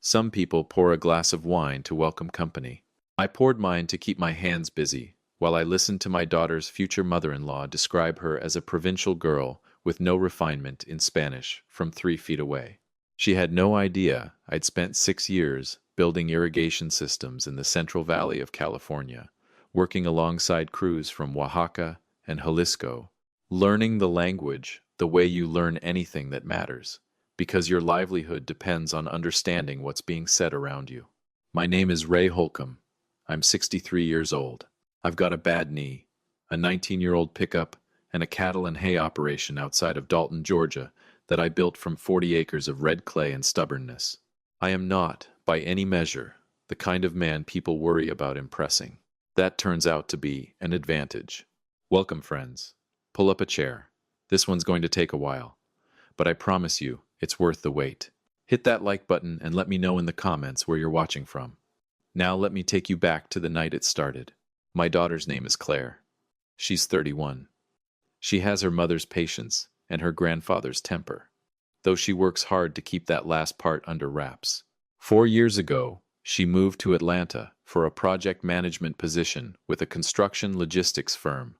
Some people pour a glass of wine to welcome company. I poured mine to keep my hands busy, while I listened to my daughter's future mother-in-law describe her as a provincial girl with no refinement in Spanish from 3 feet away. She had no idea I'd spent 6 years building irrigation systems in the Central Valley of California, working alongside crews from Oaxaca and Jalisco, learning the language the way you learn anything that matters, because your livelihood depends on understanding what's being said around you. My name is Ray Holcomb. I'm 63 years old. I've got a bad knee, a 19-year-old pickup, and a cattle and hay operation outside of Dalton, Georgia, that I built from 40 acres of red clay and stubbornness. I am not, by any measure, the kind of man people worry about impressing. That turns out to be an advantage. Welcome, friends. Pull up a chair. This one's going to take a while, but I promise you, it's worth the wait. Hit that like button and let me know in the comments where you're watching from. Now let me take you back to the night it started. My daughter's name is Claire. She's 31. She has her mother's patience and her grandfather's temper, though she works hard to keep that last part under wraps. 4 years ago, she moved to Atlanta for a project management position with a construction logistics firm.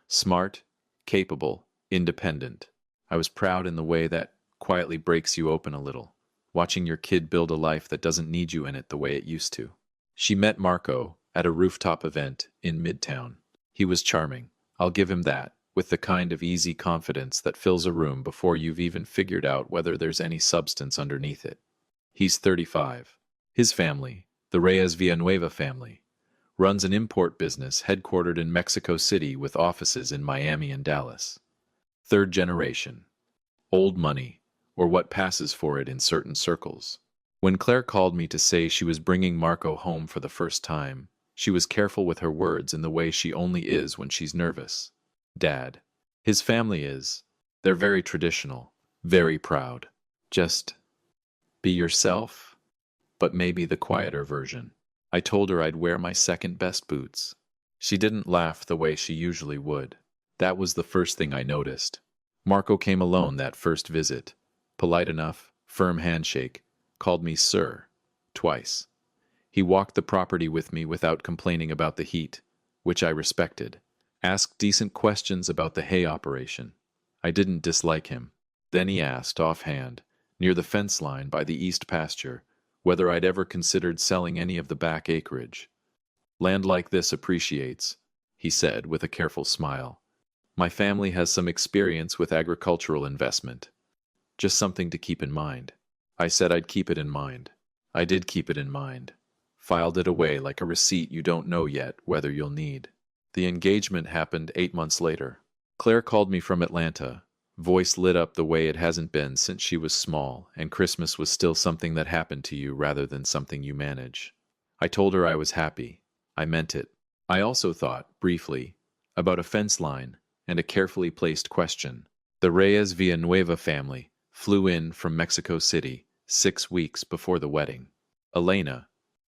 Smart, capable, independent. I was proud in the way that quietly breaks you open a little, watching your kid build a life that doesn't need you in it the way it used to. She met Marco at a rooftop event in Midtown. He was charming, I'll give him that, with the kind of easy confidence that fills a room before you've even figured out whether there's any substance underneath it. He's 35. His family, the Reyes Villanueva family, runs an import business headquartered in Mexico City with offices in Miami and Dallas. Third generation. Old money, or what passes for it in certain circles. When Claire called me to say she was bringing Marco home for the first time, she was careful with her words in the way she only is when she's nervous. Dad. His family is. They're very traditional, very proud. Just be yourself, but maybe the quieter version. I told her I'd wear my second best boots. She didn't laugh the way she usually would. That was the first thing I noticed. Marco came alone that first visit. Polite enough, firm handshake, called me sir, twice. He walked the property with me without complaining about the heat, which I respected. Asked decent questions about the hay operation. I didn't dislike him. Then he asked, offhand, near the fence line by the east pasture, whether I'd ever considered selling any of the back acreage. Land like this appreciates, he said with a careful smile. My family has some experience with agricultural investment. Just something to keep in mind. I said I'd keep it in mind. I did keep it in mind. Filed it away like a receipt you don't know yet whether you'll need. The engagement happened 8 months later. Claire called me from Atlanta. Voice lit up the way it hasn't been since she was small, and Christmas was still something that happened to you rather than something you manage. I told her I was happy. I meant it. I also thought, briefly, about a fence line and a carefully placed question. The Reyes Villanueva family flew in from Mexico City 6 weeks before the wedding. Elena,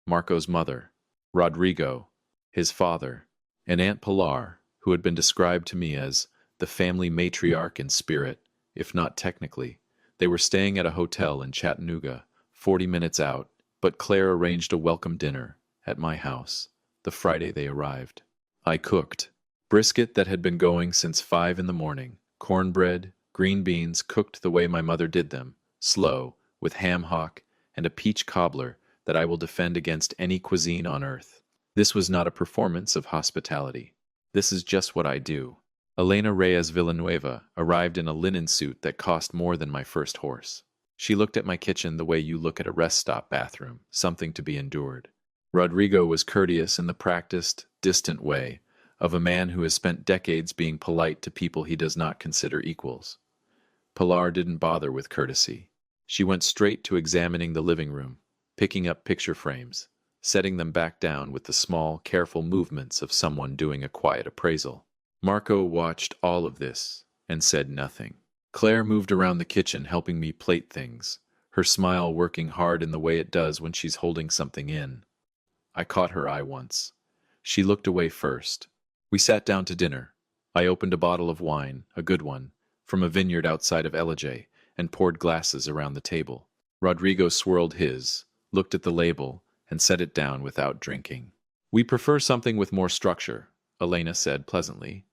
Marco's mother, Rodrigo, his father, and Aunt Pilar, who had been described to me as the family matriarch in spirit, if not technically. They were staying at a hotel in Chattanooga, 40 minutes out, but Claire arranged a welcome dinner at my house the Friday they arrived. I cooked brisket that had been going since 5 in the morning, cornbread, green beans cooked the way my mother did them, slow, with ham hock, and a peach cobbler that I will defend against any cuisine on earth. This was not a performance of hospitality. This is just what I do. Elena Reyes Villanueva arrived in a linen suit that cost more than my first horse. She looked at my kitchen the way you look at a rest stop bathroom, something to be endured. Rodrigo was courteous in the practiced, distant way of a man who has spent decades being polite to people he does not consider equals. Pilar didn't bother with courtesy. She went straight to examining the living room, picking up picture frames, setting them back down with the small, careful movements of someone doing a quiet appraisal. Marco watched all of this and said nothing. Claire moved around the kitchen helping me plate things, her smile working hard in the way it does when she's holding something in. I caught her eye once. She looked away first. We sat down to dinner. I opened a bottle of wine, a good one, from a vineyard outside of Ellijay, and poured glasses around the table. Rodrigo swirled his, looked at the label, and set it down without drinking. We prefer something with more structure, Elena said pleasantly.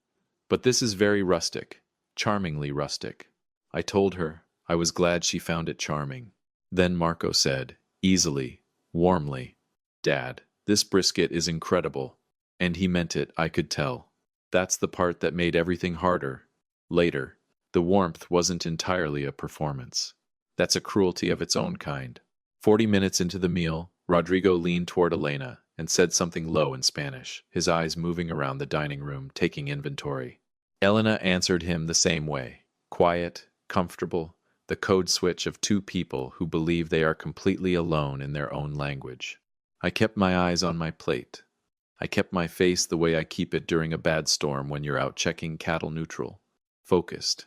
But this is very rustic, charmingly rustic. I told her I was glad she found it charming. Then Marco said, easily, warmly, Dad, this brisket is incredible. And he meant it, I could tell. That's the part that made everything harder. Later, the warmth wasn't entirely a performance. That's a cruelty of its own kind. 40 minutes into the meal, Rodrigo leaned toward Elena and said something low in Spanish, his eyes moving around the dining room, taking inventory. Elena answered him the same way, quiet, comfortable, the code switch of two people who believe they are completely alone in their own language. I kept my eyes on my plate. I kept my face the way I keep it during a bad storm when you're out checking cattle neutral. Focused.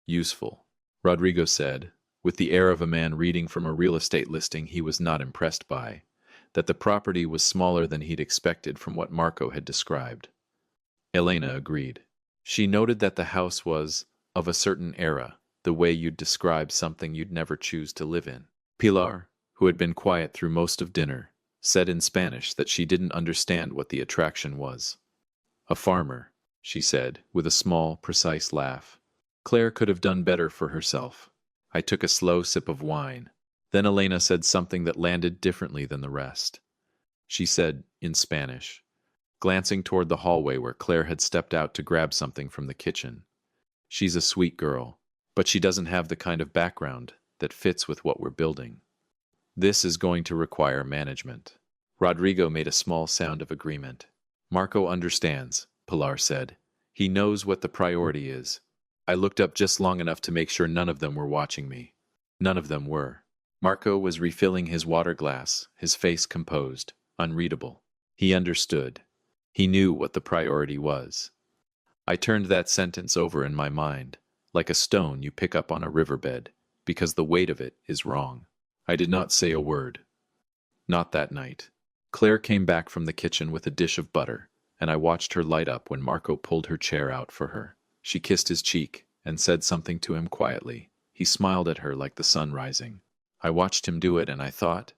Useful. Rodrigo said, with the air of a man reading from a real estate listing he was not impressed by, that the property was smaller than he'd expected from what Marco had described. Elena agreed. She noted that the house was of a certain era, the way you'd describe something you'd never choose to live in. Pilar, who had been quiet through most of dinner, said in Spanish that she didn't understand what the attraction was. A farmer, she said, with a small, precise laugh. Claire could have done better for herself. I took a slow sip of wine. Then Elena said something that landed differently than the rest. She said, in Spanish, glancing toward the hallway where Claire had stepped out to grab something from the kitchen. She's a sweet girl, but she doesn't have the kind of background that fits with what we're building. This is going to require management. Rodrigo made a small sound of agreement. Marco understands, Pilar said. He knows what the priority is. I looked up just long enough to make sure none of them were watching me. None of them were. Marco was refilling his water glass, his face composed, unreadable. He understood. He knew what the priority was. I turned that sentence over in my mind, like a stone you pick up on a riverbed, because the weight of it is wrong. I did not say a word. Not that night. Claire came back from the kitchen with a dish of butter, and I watched her light up when Marco pulled her chair out for her. She kissed his cheek and said something to him quietly. He smiled at her like the sun rising. I watched him do it and I thought,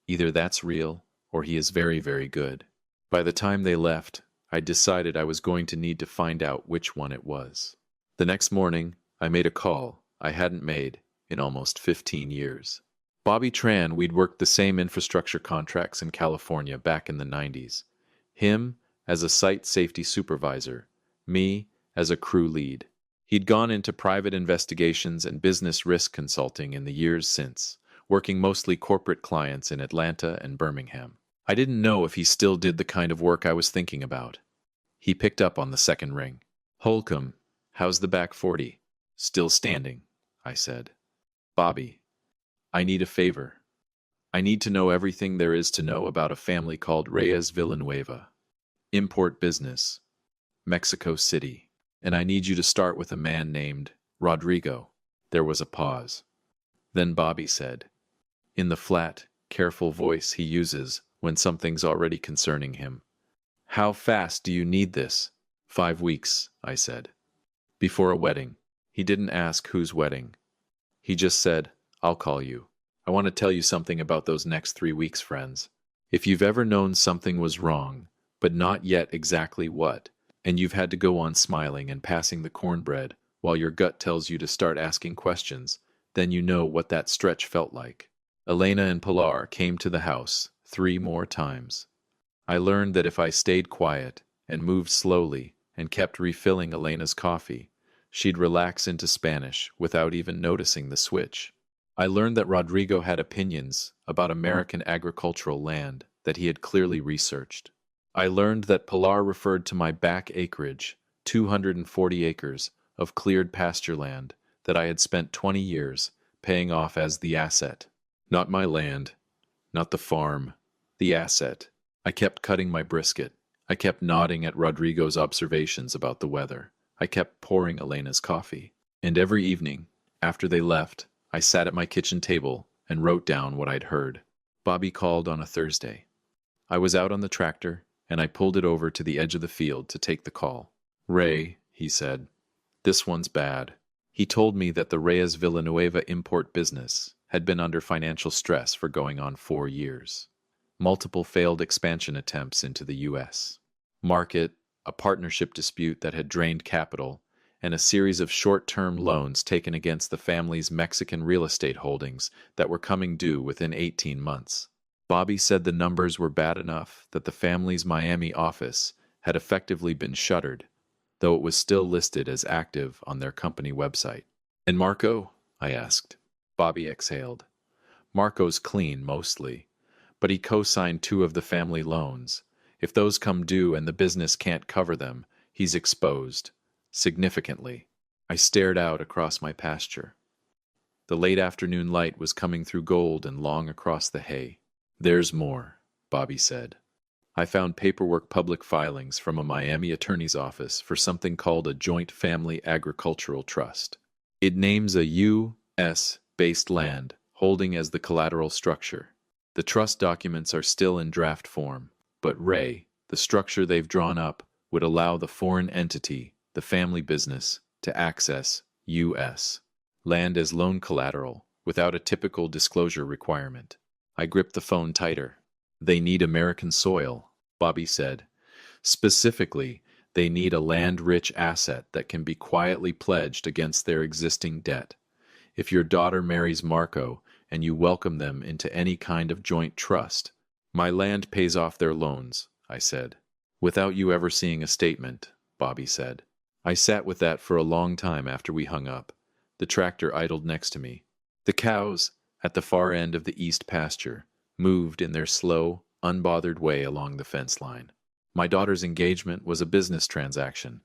either that's real or he is very, very good. By the time they left, I decided I was going to need to find out which one it was. The next morning, I made a call I hadn't made in almost 15 years. Bobby Tran, we'd worked the same infrastructure contracts in California back in the 90s. Him as a site safety supervisor, me as a crew lead. He'd gone into private investigations and business risk consulting in the years since, working mostly corporate clients in Atlanta and Birmingham. I didn't know if he still did the kind of work I was thinking about. He picked up on the second ring. Holcomb, how's the back 40? Still standing, I said. Bobby, I need a favor. I need to know everything there is to know about a family called Reyes Villanueva. Import business. Mexico City. And I need you to start with a man named Rodrigo. There was a pause. Then Bobby said, in the flat, careful voice he uses when something's already concerning him, how fast do you need this? 5 weeks, I said. Before a wedding. He didn't ask whose wedding. He just said, I'll call you. I want to tell you something about those next 3 weeks, friends. If you've ever known something was wrong, but not yet exactly what, and you've had to go on smiling and passing the cornbread while your gut tells you to start asking questions, then you know what that stretch felt like. Elena and Pilar came to the house 3 more times. I learned that if I stayed quiet and moved slowly and kept refilling Elena's coffee, she'd relax into Spanish without even noticing the switch. I learned that Rodrigo had opinions about American agricultural land that he had clearly researched. I learned that Pilar referred to my back acreage, 240 acres of cleared pasture land that I had spent 20 years paying off as the asset. Not my land, not the farm, the asset. I kept cutting my brisket. I kept nodding at Rodrigo's observations about the weather. I kept pouring Elena's coffee. And every evening, after they left, I sat at my kitchen table and wrote down what I'd heard. Bobby called on a Thursday. I was out on the tractor, and I pulled it over to the edge of the field to take the call. Ray, he said, this one's bad. He told me that the Reyes Villanueva import business had been under financial stress for going on 4 years. Multiple failed expansion attempts into the U.S. market, a partnership dispute that had drained capital, and a series of short-term loans taken against the family's Mexican real estate holdings that were coming due within 18 months. Bobby said the numbers were bad enough that the family's Miami office had effectively been shuttered, though it was still listed as active on their company website. "And Marco?" I asked. Bobby exhaled. "Marco's clean, mostly, but he co-signed 2 of the family loans. If those come due and the business can't cover them, he's exposed. Significantly." I stared out across my pasture. The late afternoon light was coming through gold and long across the hay. "There's more," Bobby said. "I found paperwork public filings from a Miami attorney's office for something called a Joint Family Agricultural Trust. It names a U.S.-based land holding as the collateral structure. The trust documents are still in draft form, but Ray, the structure they've drawn up, would allow the foreign entity, the family business, to access U.S. land as loan collateral without a typical disclosure requirement." I gripped the phone tighter. "They need American soil," Bobby said. "Specifically, they need a land-rich asset that can be quietly pledged against their existing debt. If your daughter marries Marco and you welcome them into any kind of joint trust, my land pays off their loans," I said. "Without you ever seeing a statement," Bobby said. I sat with that for a long time after we hung up. The tractor idled next to me. The cows, at the far end of the east pasture, moved in their slow, unbothered way along the fence line. My daughter's engagement was a business transaction,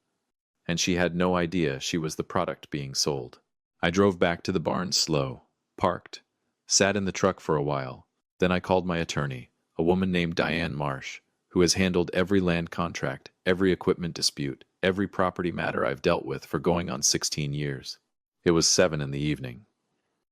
and she had no idea she was the product being sold. I drove back to the barn slow, parked, sat in the truck for a while. Then I called my attorney, a woman named Diane Marsh, who has handled every land contract, every equipment dispute, every property matter I've dealt with for going on 16 years. It was 7 in the evening.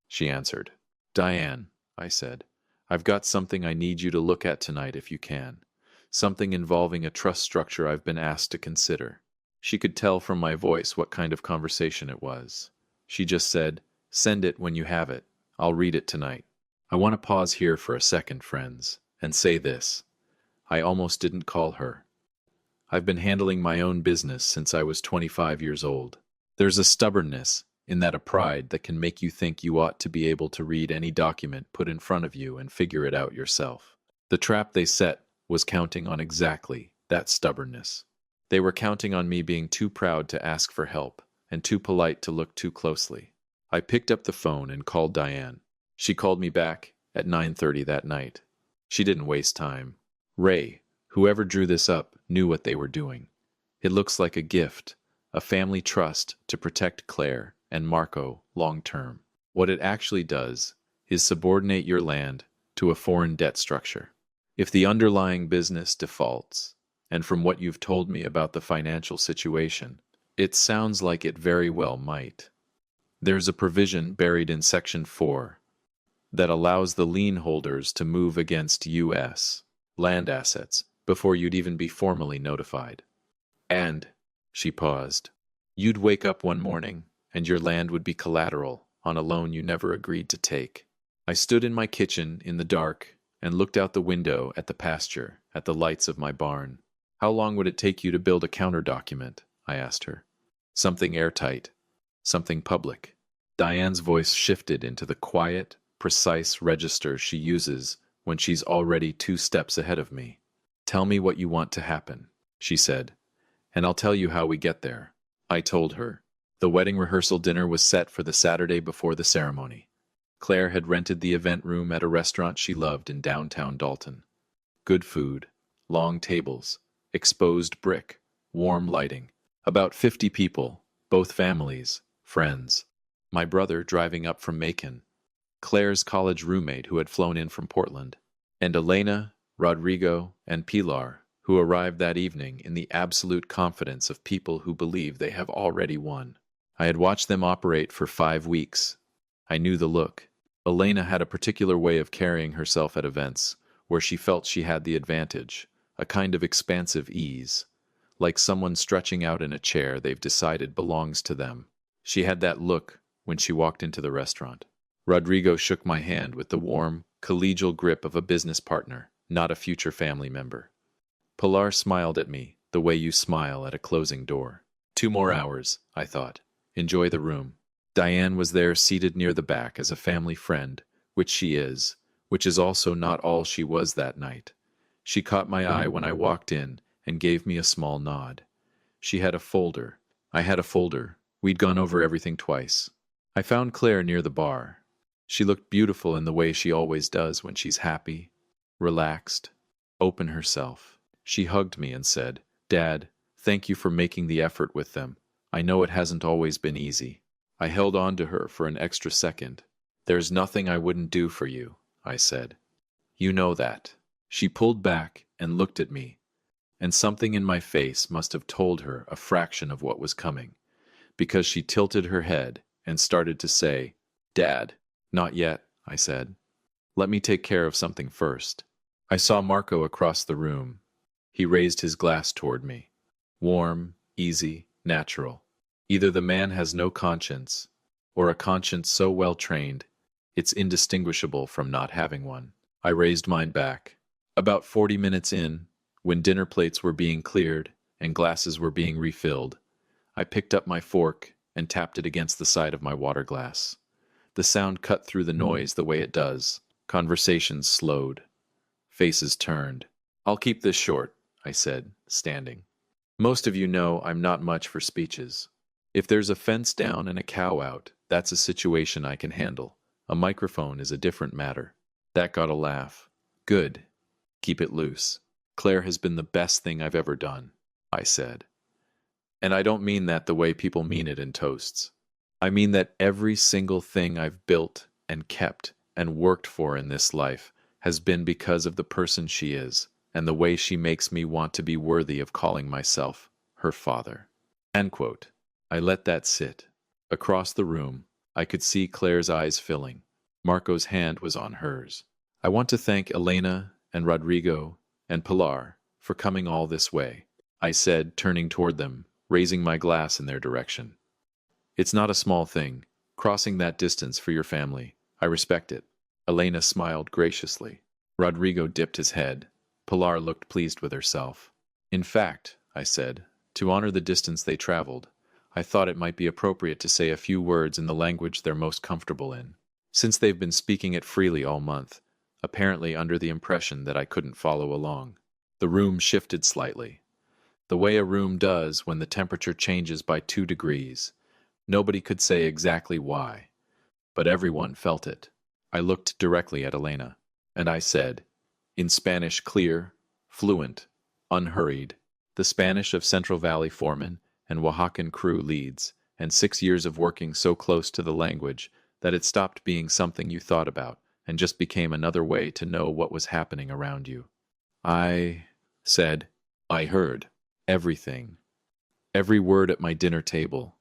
She answered. "Diane," I said, "I've got something I need you to look at tonight if you can. Something involving a trust structure I've been asked to consider." She could tell from my voice what kind of conversation it was. She just said, "Send it when you have it. I'll read it tonight." I want to pause here for a second, friends, and say this. I almost didn't call her. I've been handling my own business since I was 25 years old. There's a stubbornness in that, a pride that can make you think you ought to be able to read any document put in front of you and figure it out yourself. The trap they set was counting on exactly that stubbornness. They were counting on me being too proud to ask for help and too polite to look too closely. I picked up the phone and called Diane. She called me back at 9:30 that night. She didn't waste time. "Ray, whoever drew this up knew what they were doing. It looks like a gift, a family trust to protect Claire and Marco long-term. What it actually does is subordinate your land to a foreign debt structure. If the underlying business defaults, and from what you've told me about the financial situation, it sounds like it very well might. There's a provision buried in Section 4 that allows the lien holders to move against U.S. land assets before you'd even be formally notified. And," she paused, "you'd wake up one morning and your land would be collateral on a loan you never agreed to take." I stood in my kitchen in the dark and looked out the window at the pasture, at the lights of my barn. "How long would it take you to build a counter document?" I asked her. "Something airtight, something public." Diane's voice shifted into the quiet, precise register she uses when she's already 2 steps ahead of me. "Tell me what you want to happen," she said, "and I'll tell you how we get there." I told her. The wedding rehearsal dinner was set for the Saturday before the ceremony. Claire had rented the event room at a restaurant she loved in downtown Dalton. Good food, long tables, exposed brick, warm lighting. About 50 people, both families, friends. My brother driving up from Macon. Claire's college roommate who had flown in from Portland. And Elena, Rodrigo, and Pilar, who arrived that evening in the absolute confidence of people who believe they have already won. I had watched them operate for 5 weeks. I knew the look. Elena had a particular way of carrying herself at events where she felt she had the advantage, a kind of expansive ease, like someone stretching out in a chair they've decided belongs to them. She had that look when she walked into the restaurant. Rodrigo shook my hand with the warm, collegial grip of a business partner, not a future family member. Pilar smiled at me, the way you smile at a closing door. 2 more hours, I thought. Enjoy the room. Diane was there seated near the back as a family friend, which is also not all she was that night. She caught my eye when I walked in and gave me a small nod. She had a folder. I had a folder. We'd gone over everything twice. I found Claire near the bar. She looked beautiful in the way she always does when she's happy, relaxed, open herself. She hugged me and said, "Dad, thank you for making the effort with them. I know it hasn't always been easy." I held on to her for an extra second. "There's nothing I wouldn't do for you," I said. "You know that." She pulled back and looked at me, and something in my face must have told her a fraction of what was coming, because she tilted her head and started to say, "Dad." "Not yet," I said. "Let me take care of something first." I saw Marco across the room. He raised his glass toward me. Warm, easy, natural. Either the man has no conscience, or a conscience so well trained, it's indistinguishable from not having one. I raised mine back. About 40 minutes in, when dinner plates were being cleared and glasses were being refilled, I picked up my fork and tapped it against the side of my water glass. The sound cut through the noise the way it does. Conversations slowed. Faces turned. "I'll keep this short," I said, standing. "Most of you know I'm not much for speeches. If there's a fence down and a cow out, that's a situation I can handle. A microphone is a different matter." That got a laugh. "Good. Keep it loose. Claire has been the best thing I've ever done," I said. And I don't mean that the way people mean it in toasts. I mean that every single thing I've built and kept and worked for in this life has been because of the person she is and the way she makes me want to be worthy of calling myself her father. End quote. I let that sit. Across the room, I could see Claire's eyes filling. Marco's hand was on hers. "I want to thank Elena and Rodrigo and Pilar for coming all this way," I said, turning toward them, raising my glass in their direction. "It's not a small thing, crossing that distance for your family. I respect it." Elena smiled graciously. Rodrigo dipped his head. Pilar looked pleased with herself. "In fact," I said, "to honor the distance they traveled, I thought it might be appropriate to say a few words in the language they're most comfortable in, since they've been speaking it freely all month, apparently under the impression that I couldn't follow along." The room shifted slightly, the way a room does when the temperature changes by 2 degrees. Nobody could say exactly why, but everyone felt it. I looked directly at Elena, and I said, in Spanish clear, fluent, unhurried, the Spanish of Central Valley foremen and Oaxacan crew leads, and 6 years of working so close to the language that it stopped being something you thought about and just became another way to know what was happening around you. I said, "I heard everything. Every word at my dinner table.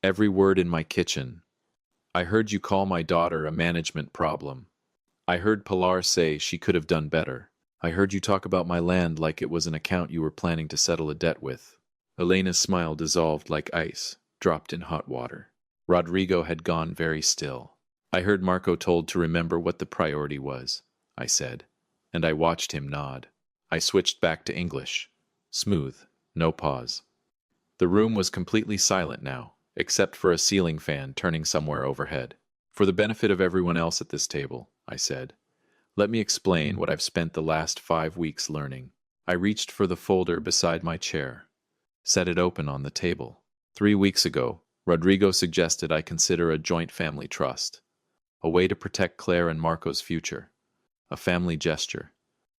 Every word in my kitchen. I heard you call my daughter a management problem. I heard Pilar say she could have done better. I heard you talk about my land like it was an account you were planning to settle a debt with." Elena's smile dissolved like ice, dropped in hot water. Rodrigo had gone very still. "I heard Marco told to remember what the priority was," I said, and I watched him nod. I switched back to English. Smooth, no pause. The room was completely silent now, except for a ceiling fan turning somewhere overhead. "For the benefit of everyone else at this table," I said, "let me explain what I've spent the last 5 weeks learning." I reached for the folder beside my chair, set it open on the table. 3 weeks ago, Rodrigo suggested I consider a joint family trust, a way to protect Claire and Marco's future, a family gesture.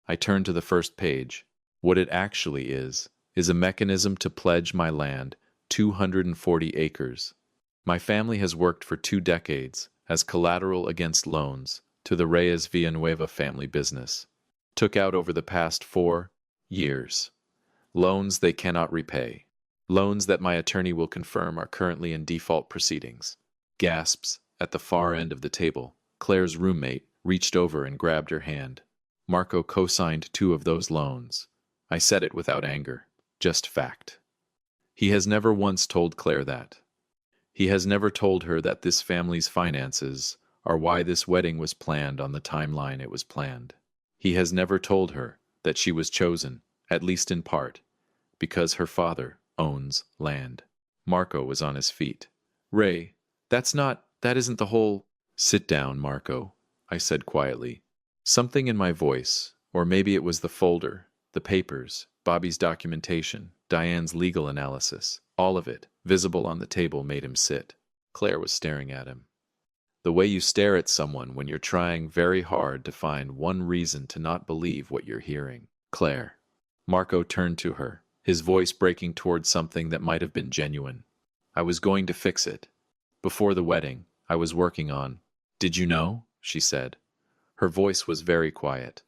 I turned to the first page. What it actually is a mechanism to pledge my land, 240 acres. My family has worked for 2 decades as collateral against loans to the Reyes Villanueva family business. Took out over the past 4 years. Loans they cannot repay. Loans that my attorney will confirm are currently in default proceedings. Gasps at the far end of the table. Claire's roommate reached over and grabbed her hand. Marco co-signed 2 of those loans. I said it without anger, just fact. He has never once told Claire that. He has never told her that this family's finances are why this wedding was planned on the timeline it was planned. He has never told her that she was chosen, at least in part, because her father owns land. Marco was on his feet. Ray, that isn't the whole... Sit down, Marco, I said quietly. Something in my voice, or maybe it was the folder, the papers, Bobby's documentation, Diane's legal analysis, all of it, visible on the table, made him sit. Claire was staring at him. The way you stare at someone when you're trying very hard to find one reason to not believe what you're hearing. Claire. Marco turned to her, his voice breaking towards something that might have been genuine. I was going to fix it. Before the wedding, I was working on... Did you know? She said. Her voice was very quiet.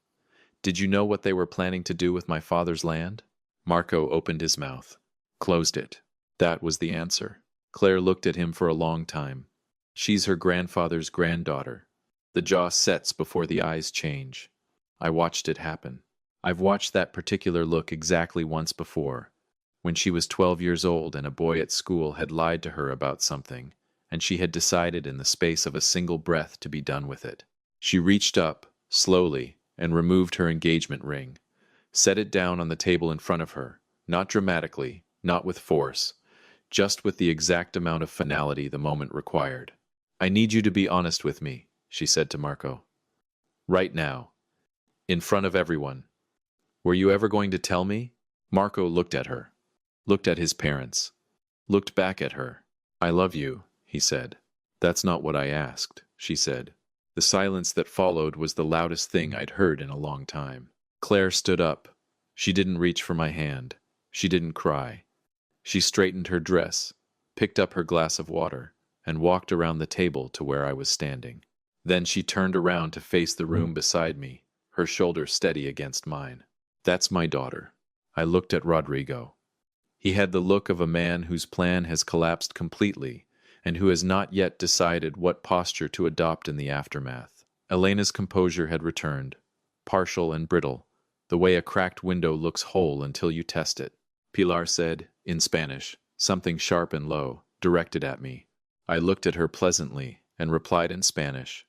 Did you know what they were planning to do with my father's land? Marco opened his mouth, closed it. That was the answer. Claire looked at him for a long time. She's her grandfather's granddaughter. The jaw sets before the eyes change. I watched it happen. I've watched that particular look exactly once before, when she was 12 years old and a boy at school had lied to her about something, and she had decided in the space of a single breath to be done with it. She reached up, slowly, and removed her engagement ring, set it down on the table in front of her, not dramatically, not with force, just with the exact amount of finality the moment required. I need you to be honest with me, she said to Marco. Right now. In front of everyone. Were you ever going to tell me? Marco looked at her, looked at his parents, looked back at her. I love you, he said. That's not what I asked, she said. The silence that followed was the loudest thing I'd heard in a long time. Claire stood up. She didn't reach for my hand. She didn't cry. She straightened her dress, picked up her glass of water, and walked around the table to where I was standing. Then she turned around to face the room beside me, her shoulder steady against mine. That's my daughter. I looked at Rodrigo. He had the look of a man whose plan has collapsed completely and who has not yet decided what posture to adopt in the aftermath. Elena's composure had returned, partial and brittle, the way a cracked window looks whole until you test it. Pilar said, in Spanish, something sharp and low, directed at me. I looked at her pleasantly and replied in Spanish.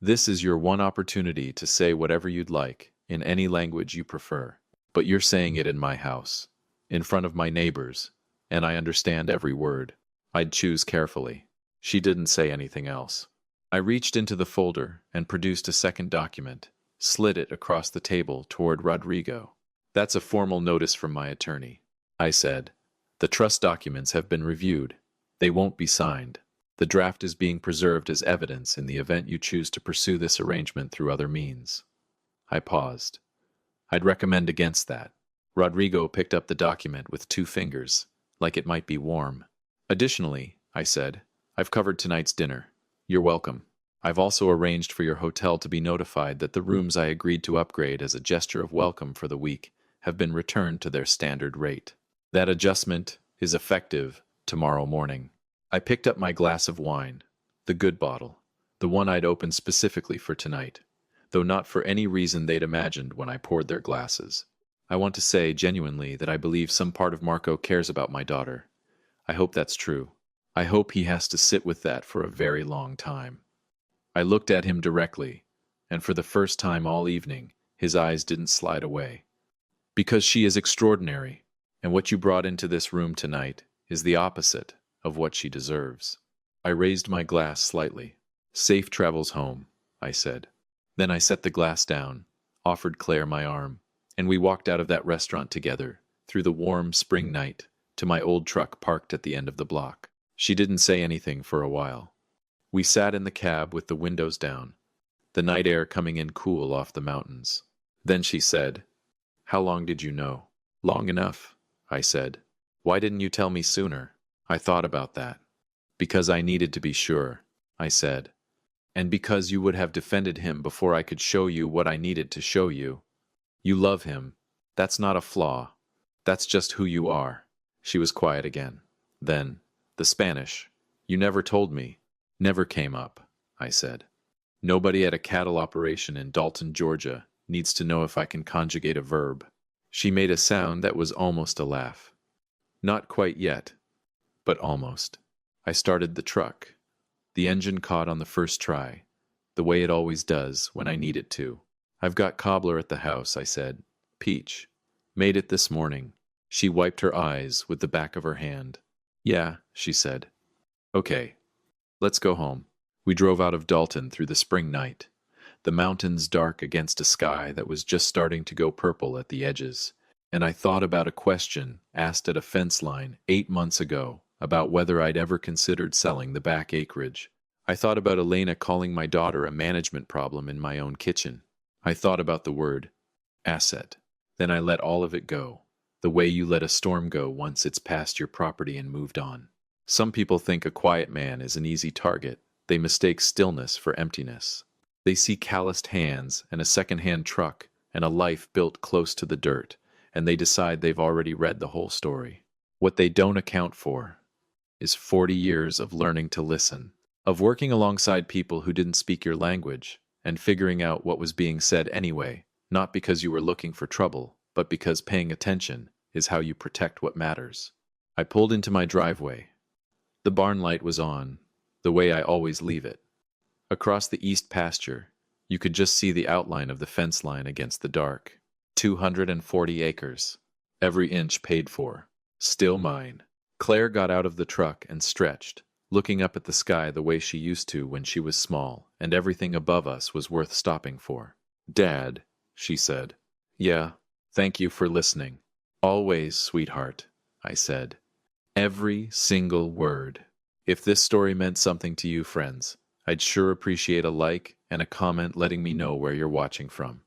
This is your one opportunity to say whatever you'd like, in any language you prefer. But you're saying it in my house, in front of my neighbors, and I understand every word. I'd choose carefully. She didn't say anything else. I reached into the folder and produced a second document, slid it across the table toward Rodrigo. That's a formal notice from my attorney, I said. The trust documents have been reviewed. They won't be signed. The draft is being preserved as evidence in the event you choose to pursue this arrangement through other means. I paused. I'd recommend against that. Rodrigo picked up the document with 2 fingers, like it might be warm. Additionally, I said, I've covered tonight's dinner. You're welcome. I've also arranged for your hotel to be notified that the rooms I agreed to upgrade as a gesture of welcome for the week have been returned to their standard rate. That adjustment is effective tomorrow morning. I picked up my glass of wine, the good bottle, the one I'd opened specifically for tonight, though not for any reason they'd imagined when I poured their glasses. I want to say genuinely that I believe some part of Marco cares about my daughter. I hope that's true. I hope he has to sit with that for a very long time. I looked at him directly, and for the first time all evening, his eyes didn't slide away. Because she is extraordinary, and what you brought into this room tonight is the opposite of what she deserves. I raised my glass slightly. Safe travels home, I said. Then I set the glass down, offered Claire my arm, and we walked out of that restaurant together, through the warm spring night, to my old truck parked at the end of the block. She didn't say anything for a while. We sat in the cab with the windows down, the night air coming in cool off the mountains. Then she said, How long did you know? Long enough, I said. Why didn't you tell me sooner? I thought about that. Because I needed to be sure, I said. And because you would have defended him before I could show you what I needed to show you. You love him. That's not a flaw. That's just who you are. She was quiet again. Then, the Spanish. You never told me. Never came up, I said. Nobody at a cattle operation in Dalton, Georgia, needs to know if I can conjugate a verb. She made a sound that was almost a laugh. Not quite yet, but almost. I started the truck. The engine caught on the first try, the way it always does when I need it to. I've got cobbler at the house, I said. Peach. Made it this morning. She wiped her eyes with the back of her hand. Yeah, she said. Okay. Let's go home. We drove out of Dalton through the spring night, the mountains dark against a sky that was just starting to go purple at the edges. And I thought about a question asked at a fence line 8 months ago about whether I'd ever considered selling the back acreage. I thought about Elena calling my daughter a management problem in my own kitchen. I thought about the word asset. Then I let all of it go, the way you let a storm go once it's past your property and moved on. Some people think a quiet man is an easy target. They mistake stillness for emptiness. They see calloused hands and a second-hand truck and a life built close to the dirt, and they decide they've already read the whole story. What they don't account for is 40 years of learning to listen, of working alongside people who didn't speak your language, and figuring out what was being said anyway, not because you were looking for trouble, but because paying attention is how you protect what matters. I pulled into my driveway. The barn light was on, the way I always leave it. Across the east pasture, you could just see the outline of the fence line against the dark. 240 acres. Every inch paid for. Still mine. Claire got out of the truck and stretched, looking up at the sky the way she used to when she was small, and everything above us was worth stopping for. Dad, she said. Yeah, thank you for listening. Always, sweetheart, I said. Every single word. If this story meant something to you, friends, I'd sure appreciate a like and a comment letting me know where you're watching from.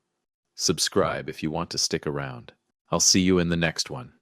Subscribe if you want to stick around. I'll see you in the next one.